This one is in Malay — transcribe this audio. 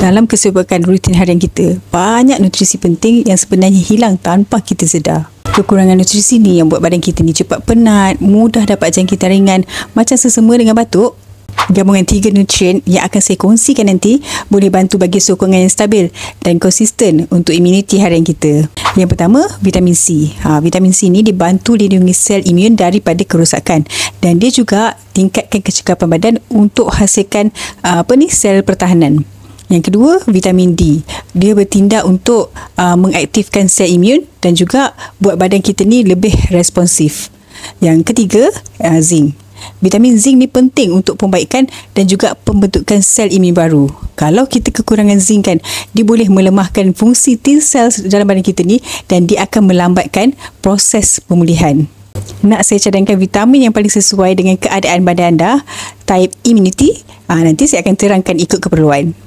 Dalam kesibukan rutin harian kita, banyak nutrisi penting yang sebenarnya hilang tanpa kita sedar. Kekurangan nutrisi ni yang buat badan kita ni cepat penat, mudah dapat jangkitan ringan, macam sesama dengan batuk. Gabungan 3 nutrien yang akan saya kongsikan nanti boleh bantu bagi sokongan yang stabil dan konsisten untuk imuniti harian kita. Yang pertama, vitamin C. Vitamin C ni dibantu lindungi sel imun daripada kerosakan, dan dia juga tingkatkan kecekapan badan untuk hasilkan sel pertahanan. Yang kedua, vitamin D. Dia bertindak untuk mengaktifkan sel imun dan juga buat badan kita ni lebih responsif. Yang ketiga, zinc. Vitamin zinc ni penting untuk pembaikan dan juga pembentukan sel imun baru. Kalau kita kekurangan zinc kan, dia boleh melemahkan fungsi T cells dalam badan kita ni dan dia akan melambatkan proses pemulihan. Nak saya cadangkan vitamin yang paling sesuai dengan keadaan badan anda, type immunity? Nanti saya akan terangkan ikut keperluan.